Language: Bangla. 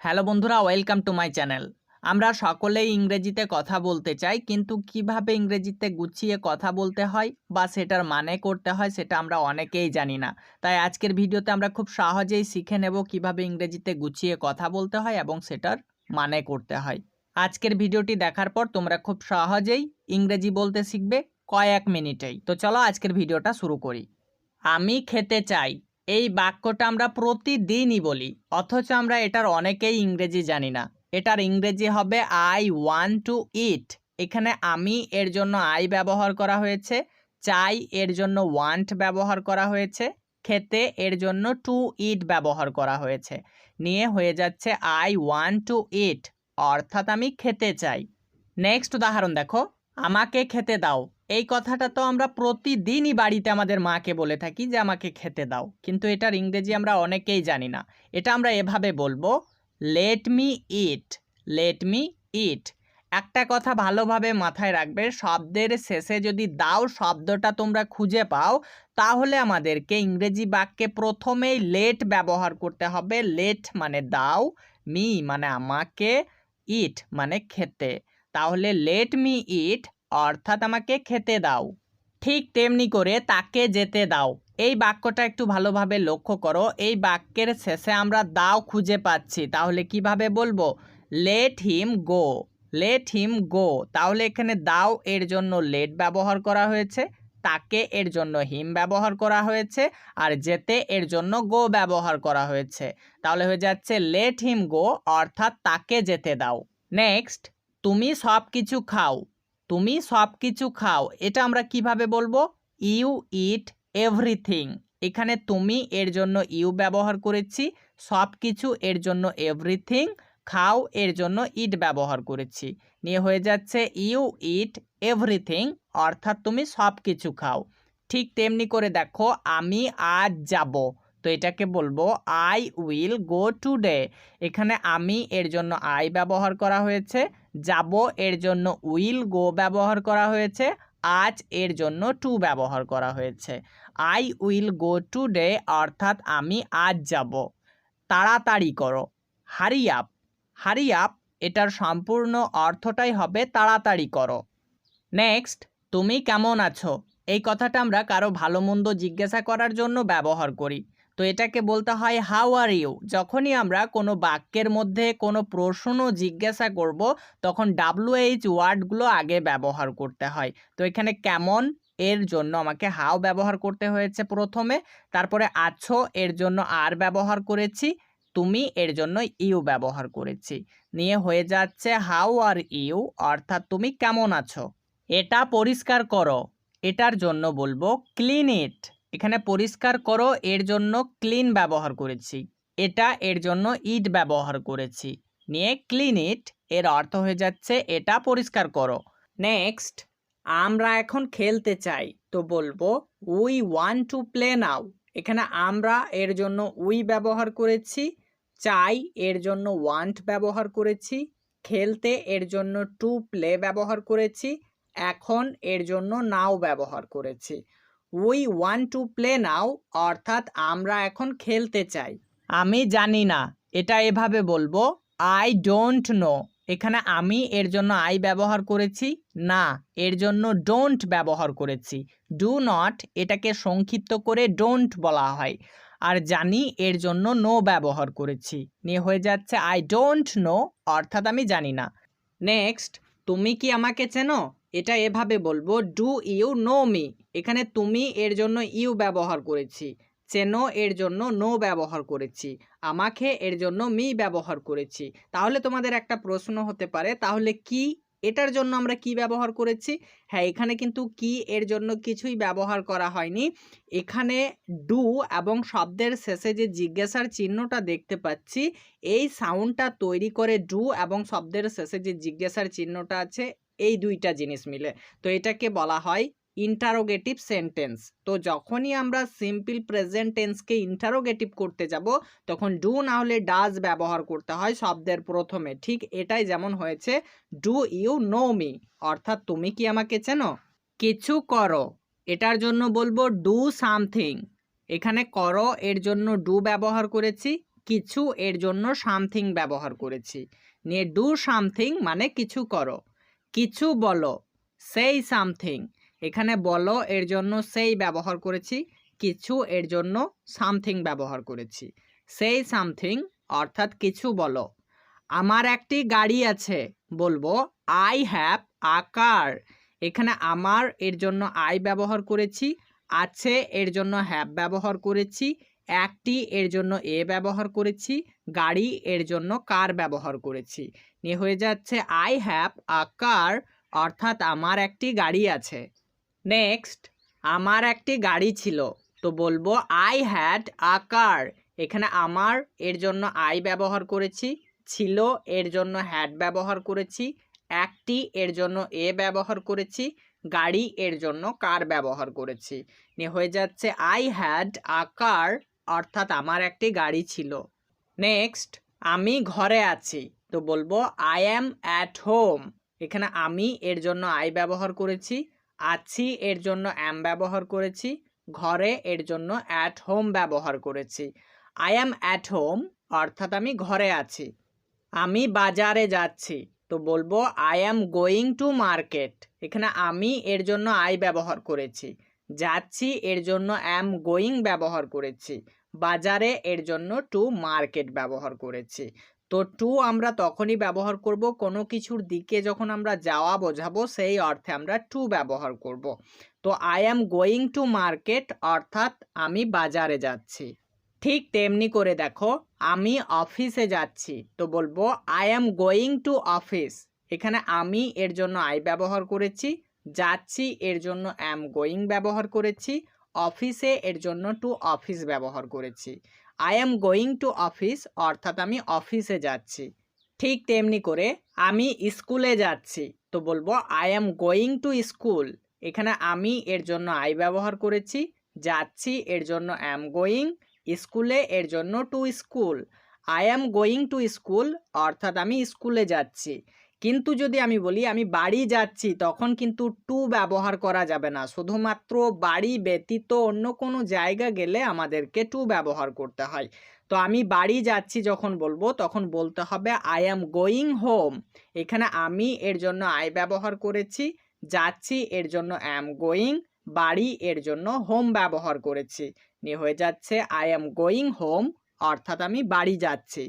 হ্যালো বন্ধুরা, ওয়েলকাম টু মাই চ্যানেল। আমরা সকলেই ইংরেজিতে কথা বলতে চাই, কিন্তু কিভাবে ইংরেজিতে গুছিয়ে কথা বলতে হয় বা সেটার মানে করতে হয় সেটা আমরা অনেকেই জানি না। তাই আজকের ভিডিওতে আমরা খুব সহজেই শিখে নেব কিভাবে ইংরেজিতে গুছিয়ে কথা বলতে হয় এবং সেটার মানে করতে হয়। আজকের ভিডিওটি দেখার পর তোমরা খুব সহজেই ইংরেজি বলতে শিখবে কয়েক মিনিটেই। তো চলো আজকের ভিডিওটা শুরু করি। আমি খেতে চাই এই বাক্যটা আমরা প্রতিদিনই বলি, অথচ আমরা এটার অনেকেই ইংরেজি জানি না। এটার ইংরেজি হবে আই ওয়ান্ট টু ইট। এখানে আমি এর জন্য আই ব্যবহার করা হয়েছে, চাই এর জন্য ওয়ান্ট ব্যবহার করা হয়েছে, খেতে এর জন্য টু ইট ব্যবহার করা হয়েছে, নিয়ে হয়ে যাচ্ছে আই ওয়ান্ট টু ইট, অর্থাৎ আমি খেতে চাই। নেক্সট উদাহরণ দেখো, আমাকে খেতে দাও। এই কথাটা তো আমরা প্রতিদিনই বাড়িতে আমাদের মাকে বলে থাকি যে আমাকে খেতে দাও, কিন্তু এটার ইংরেজি আমরা অনেকেই জানি না। এটা আমরা এভাবে বলবো, লেট মি ইট। লেট মি ইট। একটা কথা ভালোভাবে মাথায় রাখবে, শব্দের শেষে যদি দাও শব্দটা তোমরা খুঁজে পাও, তাহলে আমাদেরকে ইংরেজি বাক্যে প্রথমেই লেট ব্যবহার করতে হবে। লেট মানে দাও, মি মানে আমাকে, ইট মানে খেতে। তাহলে লেট মি ইট অর্থাৎ আমাকে খেতে দাও। ঠিক তেমনি করে তাকে যেতে দাও। এই বাক্যটা একটু ভালোভাবে লক্ষ্য করো। এই বাক্যের শেষে আমরা দাও খুঁজে পাচ্ছি, তাহলে কিভাবে বলবো? লেট হিম গো। লেট হিম গো। তাহলে এখানে দাও এর জন্য লেট ব্যবহার করা হয়েছে, তাকে এর জন্য হিম ব্যবহার করা হয়েছে, আর যেতে এর জন্য গো ব্যবহার করা হয়েছে। তাহলে হয়ে যাচ্ছে লেট হিম গো অর্থাৎ তাকে যেতে দাও। নেক্সট, তুমি সব কিছু খাও। তুমি সব কিছু খাও, এটা আমরা কিভাবে বলবো? You eat everything. এখানে তুমি এর জন্য ইউ ব্যবহার করেছি, সব কিছু এর জন্য এভরিথিং, খাও এর জন্য ইট ব্যবহার করেছি, নিয়ে হয়ে যাচ্ছে ইউ ইট এভরিথিং অর্থাৎ তুমি সব কিছু খাও। ঠিক তেমনি করে দেখো, আমি আজ যাব, তো এটাকে বলবো আই উইল গো টুডে। এখানে আমি এর জন্য আই ব্যবহার করা হয়েছে, যাব এর জন্য উইল গো ব্যবহার করা হয়েছে, আজ এর জন্য টু ব্যবহার করা হয়েছে। আই উইল গো টুডে অর্থাৎ আমি আজ যাব। তাড়াতাড়ি করো, হারি আপ। হারি আপ এটার সম্পূর্ণ অর্থটাই হবে তাড়াতাড়ি করো। নেক্সট, তুমি কেমন আছো। এই কথাটা আমরা কারো ভালো মন্দ জিজ্ঞাসা করার জন্য ব্যবহার করি, তো এটাকে বলতে হয় হাউ আর ইউ। যখনই আমরা কোনো বাক্যের মধ্যে কোনো প্রশ্ন জিজ্ঞাসা করব, তখন WH ওয়ার্ডগুলো আগে ব্যবহার করতে হয়। তো এখানে কেমন এর জন্য আমাকে হাউ ব্যবহার করতে হয়েছে প্রথমে, তারপরে আছো এর জন্য আর ব্যবহার করেছি, তুমি এর জন্য ইউ ব্যবহার করেছি, নিয়ে হয়ে যাচ্ছে হাউ আর ইউ অর্থাৎ তুমি কেমন আছো। এটা পরিষ্কার করো, এটার জন্য বলবো ক্লিন ইট। এখানে পরিষ্কার করো এর জন্য ক্লিন ব্যবহার করেছি, এটা এর জন্য ইট ব্যবহার করেছি, নিয়ে ক্লিন ইট এর অর্থ হয়ে যাচ্ছে এটা পরিষ্কার করো। নেক্সট, আমরা এখন খেলতে চাই, তো বলবো উই ওয়ান্ট টু প্লে নাও। এখানে আমরা এর জন্য উই ব্যবহার করেছি, চাই এর জন্য ওয়ান্ট ব্যবহার করেছি, খেলতে এর জন্য টু প্লে ব্যবহার করেছি, এখন এর জন্য নাও ব্যবহার করেছি। উই ওয়ান্ট টু প্লে নাও অর্থাৎ আমরা এখন খেলতে চাই। আমি জানি না, এটা এভাবে বলবো আই ডোন্ট নো। এখানে আমি এর জন্য আই ব্যবহার করেছি, না এর জন্য ডোন্ট ব্যবহার করেছি। ডু নট এটাকে সংক্ষিপ্ত করে ডোন্ট বলা হয়, আর জানি এর জন্য নো ব্যবহার করেছি, নিয়ে হয়ে যাচ্ছে আই ডোন্ট নো অর্থাৎ আমি জানি না। নেক্সট, তুমি কি আমাকে চেনো। এটা এভাবে বলবো ডু ইউ নো মি। এখানে তুমি এর জন্য ইউ ব্যবহার করেছি, চেনো এর জন্য নো ব্যবহার করেছি, আমাকে এর জন্য মি ব্যবহার করেছি। তাহলে তোমাদের একটা প্রশ্ন হতে পারে, তাহলে কি এটার জন্য আমরা কি ব্যবহার করেছি? হ্যাঁ, এখানে কিন্তু কি এর জন্য কিছুই ব্যবহার করা হয়নি। এখানে ডু এবং শব্দের শেষে যে জিজ্ঞাসার চিহ্নটা দেখতে পাচ্ছি, এই সাউন্ডটা তৈরি করে ডু এবং শব্দের শেষে যে জিজ্ঞাসার চিহ্নটা আছে, এই দুইটা জিনিস মিলে, তো এটাকে বলা হয় ইন্টারোগেটিভ সেন্টেন্স। তো যখনই আমরা সিম্পল প্রেজেন্ট টেন্সকে ইন্টারোগেটিভ করতে যাব, তখন ডু না হলে ডাজ ব্যবহার করতে হয় শব্দের প্রথমে। ঠিক এটাই যেমন হয়েছে, ডু ইউ নো মি অর্থাৎ তুমি কি আমাকে চেনো। কিছু করো, এটার জন্য বলবো ডু সামথিং। এখানে করো এর জন্য ডু ব্যবহার করেছি, কিছু এর জন্য সামথিং ব্যবহার করেছি। নিয়ে ডু সামথিং মানে কিছু করো। কিছু বলো, সেই সামথিং। এখানে বলো এর জন্য সেই ব্যবহার করেছি, কিছু এর জন্য সামথিং ব্যবহার করেছি। সেই সামথিং অর্থাৎ কিছু বলো। আমার একটি গাড়ি আছে, বলবো আই হ্যাভ আ কার। এখানে আমার এর জন্য আই ব্যবহার করেছি, আছে এর জন্য হ্যাভ ব্যবহার করেছি, একটি এর জন্য এ ব্যবহার করেছি, গাড়ি এর জন্য কার ব্যবহার করেছি। নিয়ে হয়ে যাচ্ছে আই হ্যাভ আ কার অর্থাৎ আমার একটি গাড়ি আছে। নেক্সট, আমার একটি গাড়ি ছিল, তো বলবো আই হ্যাড আ কার। এখানে আমার এর জন্য আই ব্যবহার করেছি, ছিল এর জন্য হ্যাড ব্যবহার করেছি, একটি এর জন্য এ ব্যবহার করেছি, গাড়ি এর জন্য কার ব্যবহার করেছি। নিয়ে হয়ে যাচ্ছে আই হ্যাড আ কার অর্থাৎ আমার একটি গাড়ি ছিল। নেক্সট, আমি ঘরে আছি, তো বলবো আই অ্যাম অ্যাট হোম। এখানে আমি এর জন্য আই ব্যবহার করেছি, আছি এর জন্য অ্যাম ব্যবহার করেছি, ঘরে এর জন্য অ্যাট হোম ব্যবহার করেছি। আই অ্যাম অ্যাট হোম অর্থাৎ আমি ঘরে আছি। আমি বাজারে যাচ্ছি, তো বলবো I am going to market. এখানে আমি এর জন্য আই ব্যবহার করেছি, যাচ্ছি এর জন্য অ্যাম গোয়িং ব্যবহার করেছি, বাজারে এর জন্য টু মার্কেট ব্যবহার করেছি। তো টু আমরা তখনই ব্যবহার করব কোনো কিছুর দিকে যখন আমরা যাওয়া বোঝাবো, সেই অর্থে আমরা টু ব্যবহার করব। তো I am going to market অর্থাৎ আমি বাজারে যাচ্ছি। ঠিক তেমনি করে দেখো, আমি অফিসে যাচ্ছি, তো বলবো I am going to office. এখানে আমি এর জন্য আই ব্যবহার করেছি, যাচ্ছি এর জন্য অ্যাম গোয়িং ব্যবহার করেছি, অফিসে এর জন্য টু অফিস ব্যবহার করেছি। I am going to office অর্থাৎ আমি অফিসে যাচ্ছি। ঠিক তেমনি করে আমি স্কুলে যাচ্ছি, তো বলবো I am going to school. এখানে আমি এর জন্য আই ব্যবহার করেছি, যাচ্ছি এর জন্য অ্যাম গোয়িং, স্কুলে এর জন্য to school. I am going to school অর্থাৎ আমি স্কুলে যাচ্ছি। কিন্তু যদি আমি বলি আমি বাড়ি যাচ্ছি, তখন কিন্তু টু ব্যবহার করা যাবে না, শুধুমাত্র বাড়ি ব্যতীত অন্য কোনো জায়গা গেলে আমাদেরকে টু ব্যবহার করতে হয়। তো আমি বাড়ি যাচ্ছি যখন বলবো তখন বলতে হবে আই অ্যাম গোয়িং হোম। এখানে আমি এর জন্য আই ব্যবহার করেছি, যাচ্ছি এর জন্য অ্যাম গোয়িং, বাড়ি এর জন্য হোম ব্যবহার করেছি। নিয়ে হয়ে যাচ্ছে আই অ্যাম গোয়িং হোম অর্থাৎ আমি বাড়ি যাচ্ছি।